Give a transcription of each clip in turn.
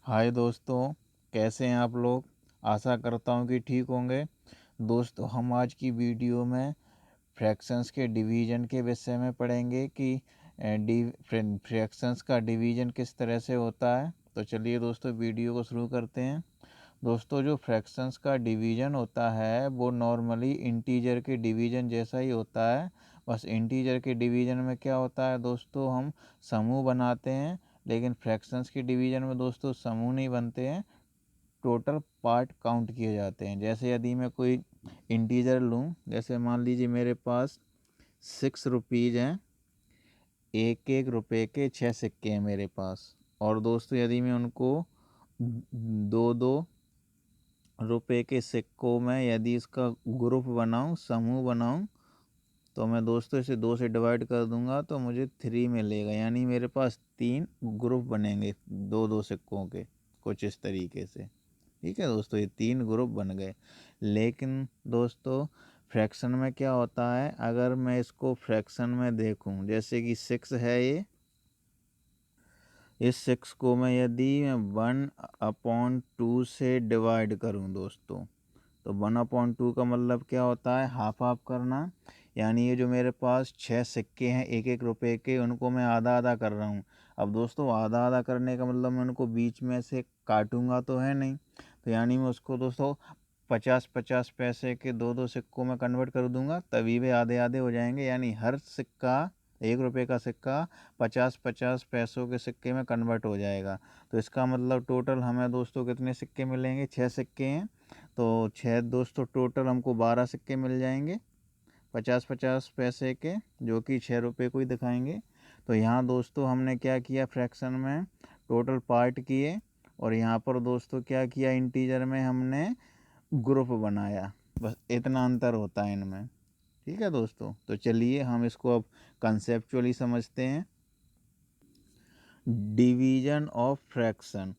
हाय दोस्तों, कैसे हैं आप लोग। आशा करता हूँ कि ठीक होंगे। दोस्तों, हम आज की वीडियो में फ्रैक्शंस के डिवीज़न के विषय में पढ़ेंगे कि फ्रैक्शंस का डिवीज़न किस तरह से होता है। तो चलिए दोस्तों, वीडियो को शुरू करते हैं। दोस्तों, जो फ्रैक्शंस का डिवीज़न होता है वो नॉर्मली इंटीजर के डिवीज़न जैसा ही होता है। बस इंटीजर के डिवीज़न में क्या होता है दोस्तों, हम समूह बनाते हैं, लेकिन फ्रैक्शंस के डिवीज़न में दोस्तों समूह नहीं बनते हैं, टोटल पार्ट काउंट किए जाते हैं। जैसे यदि मैं कोई इंटीजर लूँ, जैसे मान लीजिए मेरे पास 6 रुपीज़ हैं, एक एक रुपए के 6 सिक्के हैं मेरे पास। और दोस्तों यदि मैं उनको दो दो रुपए के सिक्कों में यदि इसका ग्रुप बनाऊं, समूह बनाऊं, तो मैं दोस्तों इसे 2 से डिवाइड कर दूंगा तो मुझे 3 मिलेगा। यानी मेरे पास 3 ग्रुप बनेंगे दो दो सिक्कों के, कुछ इस तरीके से। ठीक है दोस्तों, ये 3 ग्रुप बन गए। लेकिन दोस्तों फ्रैक्शन में क्या होता है, अगर मैं इसको फ्रैक्शन में देखूं, जैसे कि 6 है ये, इस 6 को मैं यदि मैं 1/2 से डिवाइड करूं दोस्तों, तो 1/2 का मतलब क्या होता है, हाफ हाफ करना। यानी ये जो मेरे पास 6 सिक्के हैं एक एक रुपए के, उनको मैं आधा आधा कर रहा हूँ। अब दोस्तों आधा आधा करने का मतलब मैं उनको बीच में से काटूंगा तो है नहीं, तो यानी मैं उसको दोस्तों 50-50 पैसे के दो दो सिक्कों में कन्वर्ट कर दूंगा, तभी वे आधे आधे हो जाएंगे। यानी हर सिक्का, 1 रुपये का सिक्का 50-50 पैसों के सिक्के में कन्वर्ट हो जाएगा। तो इसका मतलब टोटल हमें दोस्तों कितने सिक्के मिलेंगे, 6 सिक्के हैं, तो 6 दोस्तों टोटल हमको 12 सिक्के मिल जाएंगे 50-50 पैसे के, जो कि 6 रुपये को ही दिखाएंगे। तो यहाँ दोस्तों हमने क्या किया, फ्रैक्शन में टोटल पार्ट किए, और यहाँ पर दोस्तों क्या किया, इंटीजर में हमने ग्रुप बनाया। बस इतना अंतर होता है इनमें। ठीक है दोस्तों, तो चलिए हम इसको अब कंसेप्चुअली समझते हैं। Division of fraction.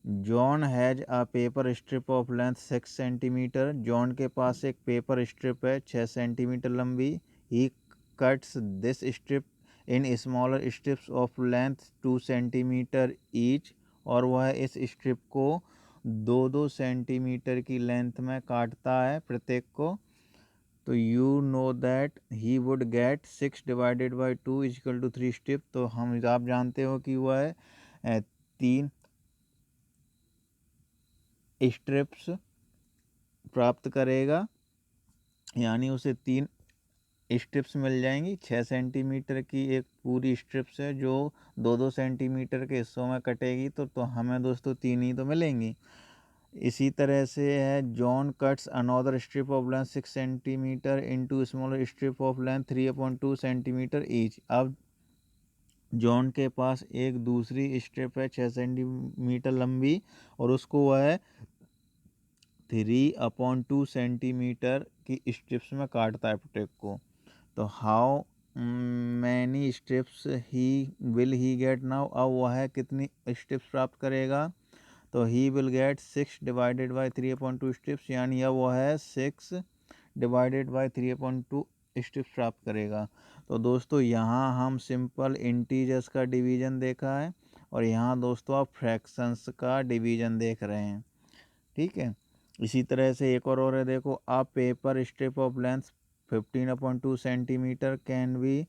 John has a paper strip of length 6 centimetre. John के पास एक पेपर स्ट्रिप है 6 सेंटीमीटर लंबी। ही cuts this strip in smaller strips of length 2 centimetre each. और वह इस स्ट्रिप को 2-2 सेंटीमीटर की लेंथ में काटता है प्रत्येक को। तो you know that he would get 6/2 equal to 3 strip. तो आप जानते हो कि वह 3 स्ट्रिप्स प्राप्त करेगा। यानी उसे 3 स्ट्रिप्स मिल जाएंगी। 6 सेंटीमीटर की एक पूरी स्ट्रिप्स है जो 2-2 सेंटीमीटर के हिस्सों में कटेगी, तो हमें दोस्तों 3 ही तो मिलेंगी। इसी तरह से है, John cuts another strip of length 6 centimetre into smaller strip of length 3/2 centimetre each. अब जॉन के पास एक दूसरी स्ट्रिप है 6 सेंटीमीटर लंबी, और उसको वह 3/2 सेंटीमीटर की स्ट्रिप्स में काटता है प्रत्येक को। तो how many strips he will he get now. अब वह कितनी स्ट्रिप्स प्राप्त करेगा, तो ही विल गेट 6/3/2 स्ट्रिप्स। यानी अब वह 6/3/2 स्ट्रिप्स प्राप्त करेगा। तो दोस्तों यहाँ हम सिंपल इंटीजर्स का डिवीज़न देखा है, और यहाँ दोस्तों आप फ्रैक्शंस का डिवीज़न देख रहे हैं। ठीक है, इसी तरह से एक और है, देखो, a paper strip of length 15/2 centimetre can be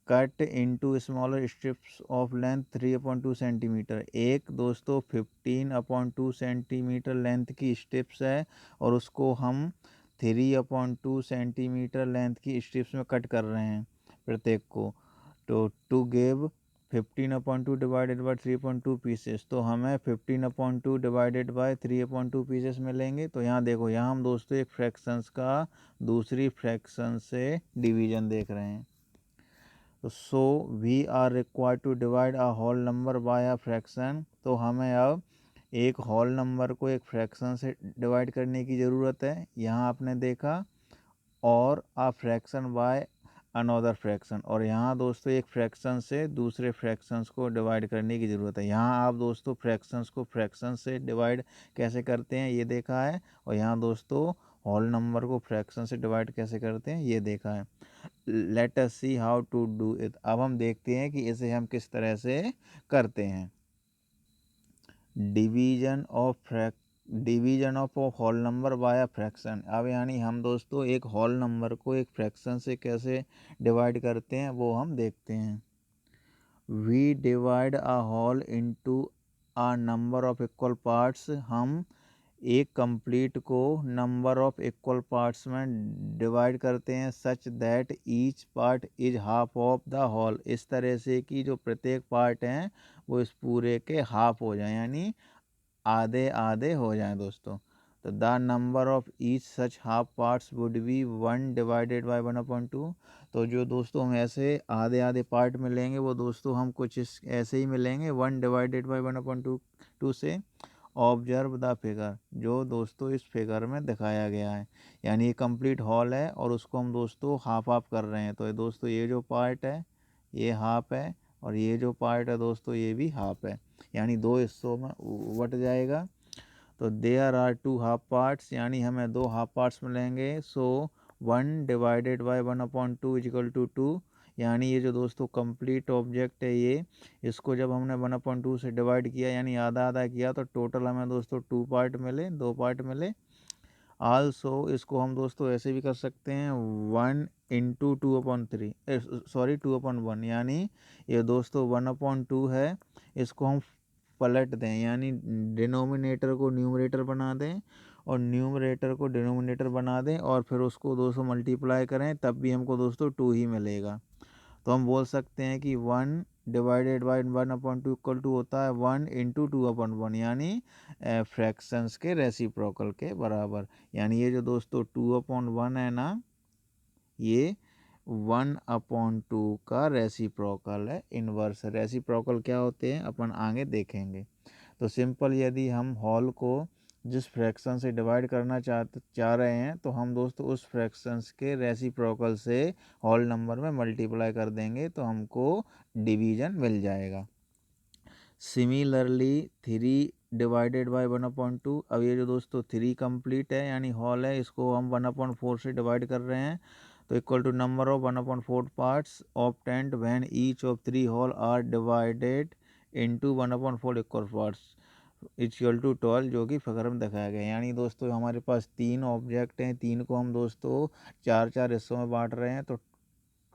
cut into smaller strips of length 3/2 centimetre. एक दोस्तों 15/2 सेंटीमीटर लेंथ की स्ट्रिप्स है, और उसको हम 3/2 सेंटीमीटर लेंथ की स्ट्रिप्स में कट कर रहे हैं प्रत्येक को। तो to give 15/2 divided by 3/2 pieces, तो हमें 15/2 डिवाइडेड बाई 3/2 पीसेस मिलेंगे। तो यहाँ देखो, यहाँ हम दोस्तों एक फ्रैक्शंस का दूसरी फ्रैक्शन से डिवीजन देख रहे हैं। तो so we are required to divide a whole number by a fraction. तो हमें अब एक होल नंबर को एक फ्रैक्शन से डिवाइड करने की ज़रूरत है। यहाँ आपने देखा, और a fraction by another fraction, और यहाँ दोस्तों एक फ्रैक्शन से दूसरे फ्रैक्शंस को डिवाइड करने की ज़रूरत है। यहाँ आप दोस्तों फ्रैक्शंस को फ्रैक्शन से डिवाइड कैसे करते हैं ये देखा है, और यहाँ दोस्तों होल नंबर को फ्रैक्शन से डिवाइड कैसे करते हैं ये देखा है। Let us see how to do it. अब हम देखते हैं कि इसे हम किस तरह से करते हैं। Division of whole number by fraction. अब यानी हम दोस्तों एक होल नंबर को एक फ्रैक्शन से कैसे डिवाइड करते हैं वो हम देखते हैं। We divide a whole into a number of equal parts. हम एक कंप्लीट को नंबर ऑफ इक्वल पार्ट्स में डिवाइड करते हैं such that each part is half of the whole. इस तरह से कि जो प्रत्येक पार्ट हैं वो इस पूरे के हाफ हो जाए, यानी आधे आधे हो जाएं दोस्तों। तो the number of each such half parts would be 1 divided by 1/2। तो जो दोस्तों हम ऐसे आधे आधे पार्ट मिलेंगे वो दोस्तों हम कुछ इस ऐसे ही मिलेंगे 1 डिवाइडेड बाई 1/2 से। ऑब्जर्व द फिगर, जो दोस्तों इस फिगर में दिखाया गया है, यानी ये कंप्लीट हॉल है और उसको हम दोस्तों हाफ हाफ कर रहे हैं। तो ये दोस्तों ये जो पार्ट है ये हाफ है और ये जो पार्ट है दोस्तों ये भी हाफ है, यानी दो हिस्सों में बट जाएगा। तो देयर आर 2 हाफ पार्ट्स, यानी हमें 2 हाफ पार्ट्स मिलेंगे। सो 1 डिवाइडेड बाई 1/2 इजिकल टू 2। यानी ये जो दोस्तों कंप्लीट ऑब्जेक्ट है ये, इसको जब हमने 1/2 से डिवाइड किया यानी आधा आधा किया तो टोटल हमें दोस्तों 2 पार्ट मिले, 2 पार्ट मिले। आल्सो इसको हम दोस्तों ऐसे भी कर सकते हैं 1 इंटू 2/3, सॉरी 2/1, यानी ये दोस्तों 1/2 है, इसको हम पलट दें यानी डिनोमिनेटर को न्यूमरेटर बना दें और न्यूमरेटर को डिनोमिनेटर बना दें और फिर उसको 200 मल्टीप्लाई करें, तब भी हमको दोस्तों 2 ही मिलेगा। तो हम बोल सकते हैं कि 1 डिवाइडेड बाई 1/2 इक्वल टू होता है 1 इंटू 2/1, यानी फ्रैक्शंस के रेसिप्रोकल के बराबर। यानी ये जो दोस्तों 2/1 है ना, ये 1/2 का रेसिप्रोकल है, इन्वर्स। रेसिप्रोकल क्या होते हैं अपन आगे देखेंगे। तो सिंपल यदि हम होल को जिस फ्रैक्शन से डिवाइड करना चाह रहे हैं तो हम दोस्तों उस फ्रैक्शंस के रेसिप्रोकल से होल नंबर में मल्टीप्लाई कर देंगे तो हमको डिवीजन मिल जाएगा। Similarly 3 divided by 1/2। अब ये जो दोस्तों 3 कंप्लीट है यानी होल है, इसको हम 1/4 से डिवाइड कर रहे हैं तो equal to number of 1/4 parts obtained when each of 3 whole are divided into 1/4 equal parts equal to 12, जो कि फिगर में दिखाया गया है। यानी दोस्तों हमारे पास 3 ऑब्जेक्ट हैं, 3 को हम दोस्तों 4-4 हिस्सों में बांट रहे हैं तो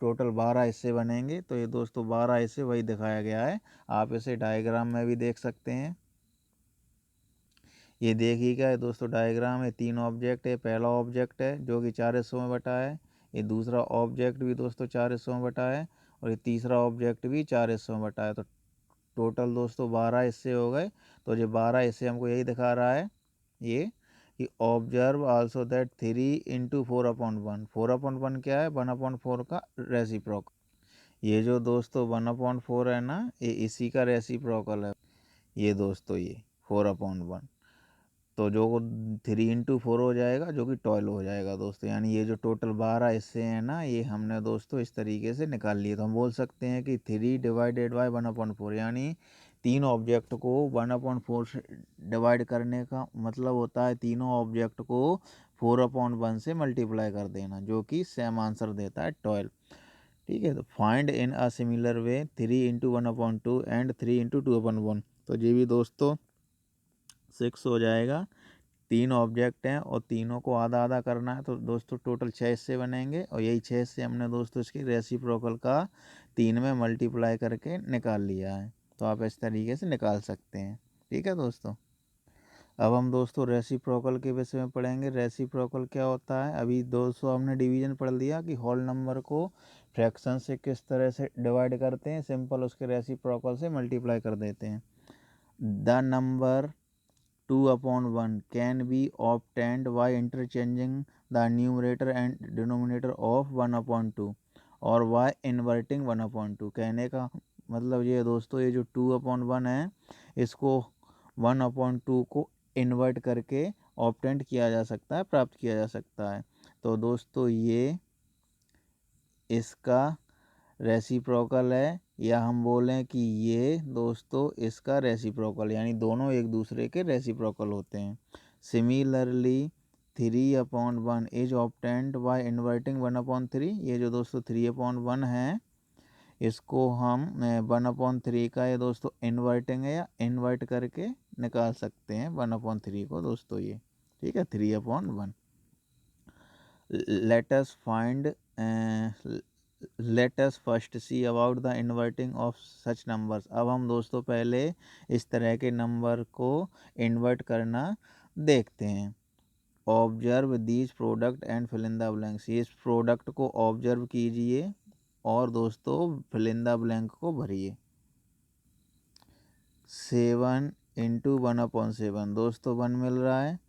टोटल 12 हिस्से बनेंगे। तो ये दोस्तों 12 हिस्से वही दिखाया गया है, आप इसे डायग्राम में भी देख सकते हैं। ये देखिएगा ये दोस्तों डायग्राम है, 3 ऑब्जेक्ट है। पहला ऑब्जेक्ट है जो कि 4 हिस्सों में बटा है, ये दूसरा ऑब्जेक्ट भी दोस्तों 4 हिस्सों में बटा है और ये तीसरा ऑब्जेक्ट भी 4 हिस्सों में बटा है। तो टोटल दोस्तों 12 हिस्से हो गए। तो ये 12 हिस्से हमको यही दिखा रहा है ये कि ऑब्जर्व आल्सो दैट 3 इंटू 4/1। 4/1 क्या है? 1/4 का रेसिप्रोकल। ये जो दोस्तों 1/4 है ना, ये इसी का रेसिप्रोकल है। ये दोस्तों ये 4/1, तो जो 3 इंटू 4 हो जाएगा जो कि 12 हो जाएगा दोस्तों। यानी ये जो टोटल 12 हिस्से हैं ना, ये हमने दोस्तों इस तरीके से निकाल लिए। तो हम बोल सकते हैं कि 3 डिवाइडेड बाई 1/4, यानी 3 ऑब्जेक्ट को 1/4 से डिवाइड करने का मतलब होता है तीनों ऑब्जेक्ट को 4/1 से मल्टीप्लाई कर देना, जो कि सेम आंसर देता है 12। ठीक है, तो find in a similar way 3 into 1/2 and 3 into 2/1। तो ये भी दोस्तों 6 हो जाएगा। 3 ऑब्जेक्ट हैं और तीनों को आधा आधा करना है तो दोस्तों टोटल 6 हिस्से बनेंगे और यही 6 हिस्से हमने दोस्तों इसकी रेसिप्रोकल का 3 में मल्टीप्लाई करके निकाल लिया है। तो आप इस तरीके से निकाल सकते हैं। ठीक है दोस्तों, अब हम दोस्तों रेसिप्रोकल के विषय में पढ़ेंगे। रेसिप्रोकल क्या होता है? अभी दोस्तों हमने डिवीजन पढ़ लिया कि होल नंबर को फ्रैक्शन से किस तरह से डिवाइड करते हैं, सिंपल उसके रेसिप्रोकल से मल्टीप्लाई कर देते हैं। The number 2/1 can be obtained by interchanging the numerator and denominator of 1/2 और by inverting 1/2। कहने का मतलब ये दोस्तों, ये जो 2/1 है इसको 1/2 को इन्वर्ट करके ऑब्टेंड किया जा सकता है, प्राप्त किया जा सकता है। तो दोस्तों ये इसका रेसिप्रोकल है, या हम बोलें कि ये दोस्तों इसका रेसिप्रोकल, यानी दोनों एक दूसरे के रेसिप्रोकल होते हैं। Similarly 3/1 is obtained by inverting 1/3। ये जो दोस्तों 3/1 है इसको हम 1/3 का ये दोस्तों इन्वर्टिंग है या इन्वर्ट करके निकाल सकते हैं 1/3 को दोस्तों ये, ठीक है, 3/1। let us find let us first see about the inverting of such numbers। अब हम दोस्तों पहले इस तरह के नंबर को इन्वर्ट करना देखते हैं। Observe these product and fill in the blanks, इस प्रोडक्ट को ऑब्जर्व कीजिए और दोस्तों फिल इन द ब्लैंक को भरिए। 7 इंटू 1/7 दोस्तों 1 मिल रहा है।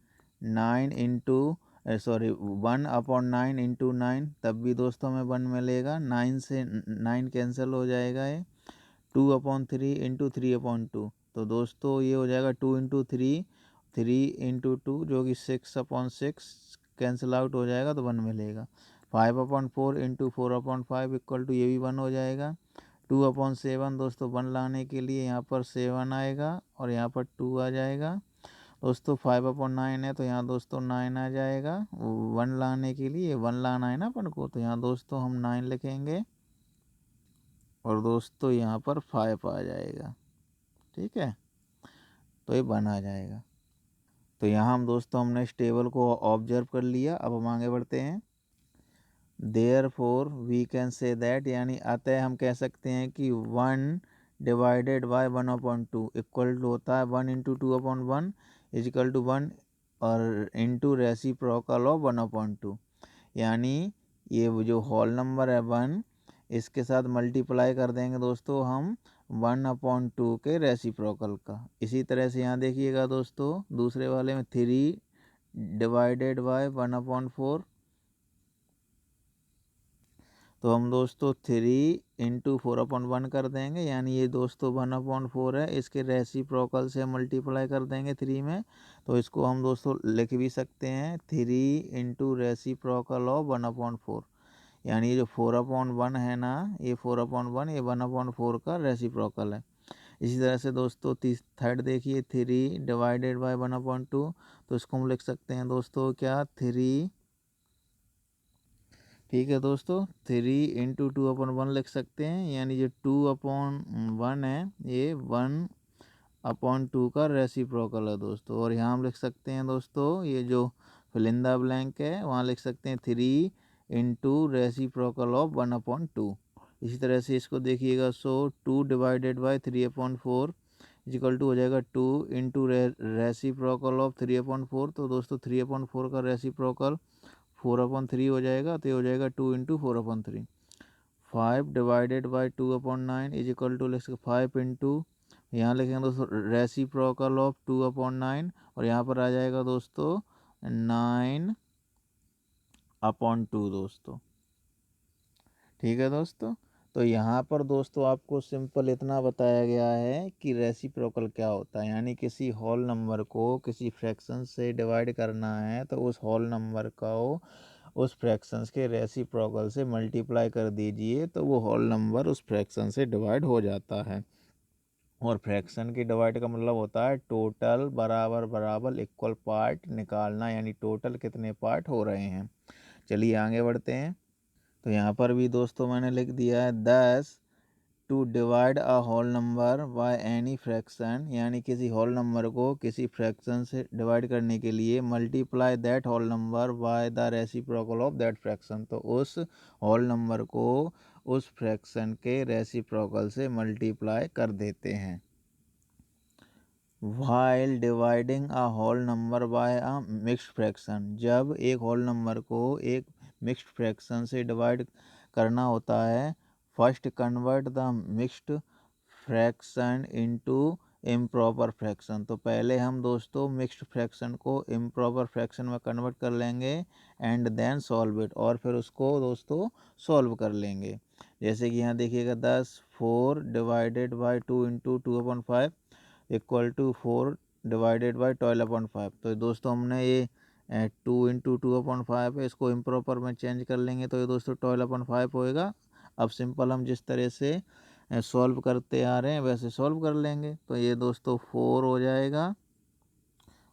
9 इंटू 1/9 इंटू 9 तब भी दोस्तों हमें 1 मिलेगा। 9 से 9 कैंसिल हो जाएगा ये। 2/3 इंटू 3/2 तो दोस्तों ये हो जाएगा 2 इंटू 3 इंटू 2 जो कि 6/6 कैंसिल आउट हो जाएगा तो 1 मिलेगा। 5/4 इंटू 4/5 इक्वल टू ये भी 1 हो जाएगा। 2/7 दोस्तों 1 लाने के लिए यहाँ पर 7 आएगा और यहाँ पर 2 आ जाएगा। दोस्तों 5/9 है तो यहाँ दोस्तों 9 आ जाएगा। 1 लाने के लिए 1 लाना है ना अपन को, तो यहाँ दोस्तों हम 9 लिखेंगे और दोस्तों यहाँ पर 5 आ जाएगा, ठीक है, तो ये 1 आ जाएगा। तो यहाँ हम दोस्तों हमने इस टेबल को ऑब्जर्व कर लिया। अब हम आगे बढ़ते हैं। Therefore we can say that, यानी अतः हम कह सकते हैं कि 1 डिवाइडेड बाय 1/2 इक्वल टू होता है 1 इंटू 2/1 इज इक्वल टू 1 और इंटू रेसिप्रोकल ऑफ 1/2, यानी ये जो होल नंबर है 1 इसके साथ मल्टीप्लाई कर देंगे दोस्तों हम 1/2 के रेसिप्रोकल का। इसी तरह से यहाँ देखिएगा दोस्तों दूसरे वाले में 3 डिवाइडेड बाय 1/4 तो हम दोस्तों 3 इंटू 4/1 कर देंगे, यानी ये दोस्तों 1/4 है, इसके रेसिप्रोकल से मल्टीप्लाई कर देंगे 3 में, तो इसको हम दोस्तों लिख भी सकते हैं 3 इंटू रेसिप्रोकल ऑफ 1/4, यानी ये जो 4/1 है ना, ये 4/1 ये 1/4 का रेसिप्रोकल है। इसी तरह से दोस्तों थर्ड देखिए 3 डिवाइडेड बाय 1/2 तो इसको हम लिख सकते हैं दोस्तों क्या 3, ठीक है दोस्तों, 3 इंटू 2/1 लिख सकते हैं, यानी जो 2/1 है ये 1/2 का रेसिप्रोकल है दोस्तों। और यहाँ हम लिख सकते हैं दोस्तों ये जो फिल इन द ब्लैंक है वहाँ लिख सकते हैं 3 इंटू रेसिप्रोकल ऑफ 1/2। इसी तरह से इसको देखिएगा, सो 2 डिवाइडेड बाय 3/4 इक्वल टू हो जाएगा 2 इंटू रेसिप्रोकल ऑफ 3/4, तो दोस्तों 3/4 का रेसिप्रोकल 4/3 हो जाएगा, तो ये हो जाएगा 2 into 4/3। 5 divided by 2/9 is equal to 5 into, यहाँ लिखेंगे दोस्तों रेसिप्रोकल ऑफ 2/9 और यहाँ पर आ जाएगा दोस्तों 9/2 दोस्तों, ठीक है दोस्तों। तो यहाँ पर दोस्तों आपको सिंपल इतना बताया गया है कि रेसिप्रोकल क्या होता है, यानी किसी होल नंबर को किसी फ्रैक्शन से डिवाइड करना है तो उस होल नंबर को उस फ्रैक्शंस के रेसिप्रोकल से मल्टीप्लाई कर दीजिए तो वो होल नंबर उस फ्रैक्शन से डिवाइड हो जाता है। और फ्रैक्शन की डिवाइड का मतलब होता है टोटल बराबर बराबर इक्वल पार्ट निकालना, यानी टोटल कितने पार्ट हो रहे हैं। चलिए आगे बढ़ते हैं। तो यहाँ पर भी दोस्तों मैंने लिख दिया है 10 to divide a whole number by any fraction, यानी किसी होल नंबर को किसी फ्रैक्शन से डिवाइड करने के लिए multiply that whole number by the reciprocal of that fraction, तो उस होल नंबर को उस फ्रैक्शन के रेसिप्रोकल से मल्टीप्लाई कर देते हैं। While dividing a whole number by a mixed fraction, जब एक होल नंबर को एक मिक्स्ड फ्रैक्शन से डिवाइड करना होता है, first convert the mixed fraction into improper fraction, तो पहले हम दोस्तों मिक्स्ड फ्रैक्शन को इम्प्रॉपर फ्रैक्शन में कन्वर्ट कर लेंगे एंड देन सॉल्व इट, और फिर उसको दोस्तों सॉल्व कर लेंगे। जैसे कि यहाँ देखिएगा 4 divided by 2 into 2/5 equal to 4 divided by 12/5, तो दोस्तों हमने ये 2 इंटू 2/5 है, इसको इम्प्रॉपर में चेंज कर लेंगे तो ये दोस्तों 12/5 होएगा। अब सिंपल हम जिस तरह से सॉल्व करते आ रहे हैं वैसे सॉल्व कर लेंगे, तो ये दोस्तों 4 हो जाएगा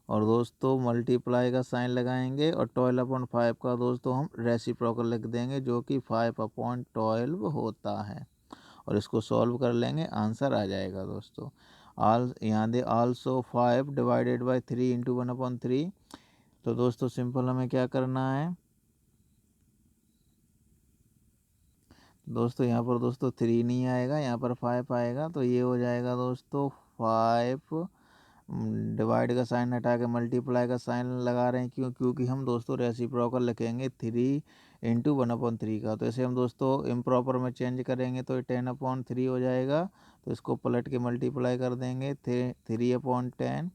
और दोस्तों मल्टीप्लाई का साइन लगाएंगे और 12/5 का दोस्तों हम रेसिप्रोकल लिख देंगे जो कि 5/12 होता है। और इसको सॉल्व कर लेंगे, आंसर आ जाएगा दोस्तों। यहाँ they also 5 divided by 3 into 1/3। तो दोस्तों सिंपल हमें क्या करना है दोस्तों, यहाँ पर दोस्तों 3 नहीं आएगा, यहाँ पर 5 आएगा। तो ये हो जाएगा दोस्तों 5 डिवाइड का साइन हटा के मल्टीप्लाई का साइन लगा रहे हैं, क्योंकि हम दोस्तों रेसिप्रोकल लिखेंगे 3 इंटू 1/3 का। तो इसे हम दोस्तों इम्प्रॉपर में चेंज करेंगे तो 10/3 हो जाएगा। तो इसको पलट के मल्टीप्लाई कर देंगे 3/10।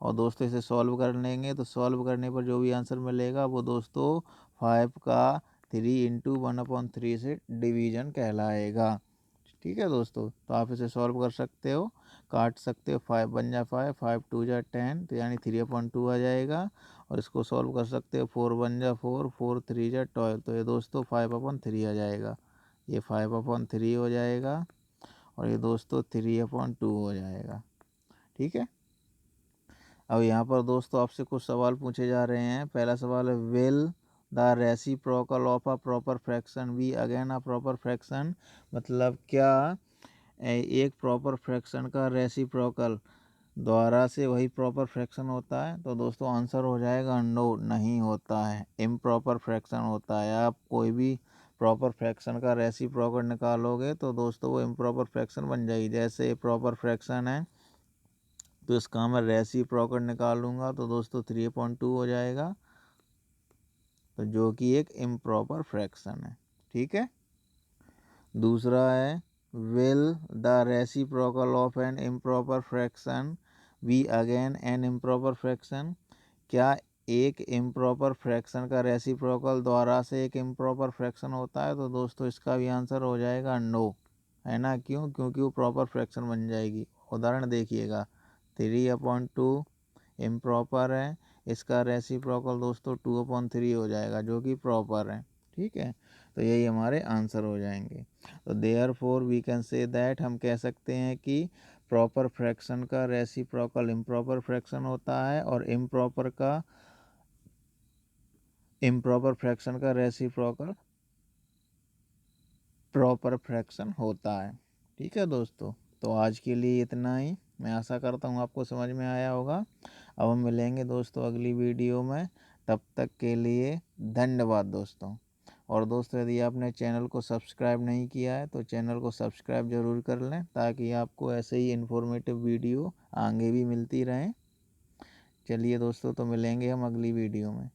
और दोस्तों इसे सॉल्व कर लेंगे, तो सॉल्व करने पर जो भी आंसर मिलेगा वो दोस्तों 5 का 3 इंटू 1/3 से डिवीजन कहलाएगा। ठीक है दोस्तों, तो आप इसे सॉल्व कर सकते हो, काट सकते हो। 5 बन जा 5, 5 2 जा 10, तो यानी 3/2 आ जाएगा। और इसको सॉल्व कर सकते हो, 4 बन जा 4, 4 3 जा 12, तो ये दोस्तों 5/3 आ जाएगा। ये 5/3 हो जाएगा और ये दोस्तों 3/2 हो जाएगा। ठीक है। अब यहाँ पर दोस्तों आपसे कुछ सवाल पूछे जा रहे हैं। पहला सवाल है, will the reciprocal of a proper fraction be again a proper fraction. मतलब क्या एक प्रॉपर फ्रैक्शन का रेसिप्रोकल द्वारा से वही प्रॉपर फ्रैक्शन होता है? तो दोस्तों आंसर हो जाएगा नो, नहीं होता है, इम्प्रॉपर फ्रैक्शन होता है। आप कोई भी प्रॉपर फ्रैक्शन का रेसिप्रोकल निकालोगे तो दोस्तों वो इम्प्रॉपर फ्रैक्शन बन जाएगी। जैसे प्रॉपर फ्रैक्शन है तो इसका मैं रेसिप्रोकल निकालूंगा तो दोस्तों 3/2 हो जाएगा, तो जो कि एक इम्प्रॉपर फ्रैक्शन है। ठीक है। दूसरा है, will the reciprocal of an improper fraction be again an improper fraction. क्या एक इम्प्रॉपर फ्रैक्शन का रेसिप्रोकल द्वारा से एक इम्प्रॉपर फ्रैक्शन होता है? तो दोस्तों इसका भी आंसर हो जाएगा नो, है ना। क्यों? क्योंकि वो प्रॉपर फ्रैक्शन बन जाएगी। उदाहरण देखिएगा, 3/2 इम्प्रॉपर है, इसका रेसिप्रोकल दोस्तों 2/3 हो जाएगा जो कि प्रॉपर है। ठीक है, तो यही हमारे आंसर हो जाएंगे। तो therefore we can say that, हम कह सकते हैं कि प्रॉपर फ्रैक्शन का रेसिप्रोकल इम्प्रॉपर फ्रैक्शन होता है और इम्प्रॉपर फ्रैक्शन का रेसिप्रोकल प्रॉपर फ्रैक्शन होता है। ठीक है दोस्तों, तो आज के लिए इतना ही। मैं आशा करता हूँ आपको समझ में आया होगा। अब हम मिलेंगे दोस्तों अगली वीडियो में, तब तक के लिए धन्यवाद दोस्तों। और दोस्तों यदि आपने चैनल को सब्सक्राइब नहीं किया है तो चैनल को सब्सक्राइब ज़रूर कर लें, ताकि आपको ऐसे ही इन्फॉर्मेटिव वीडियो आगे भी मिलती रहें। चलिए दोस्तों, तो मिलेंगे हम अगली वीडियो में।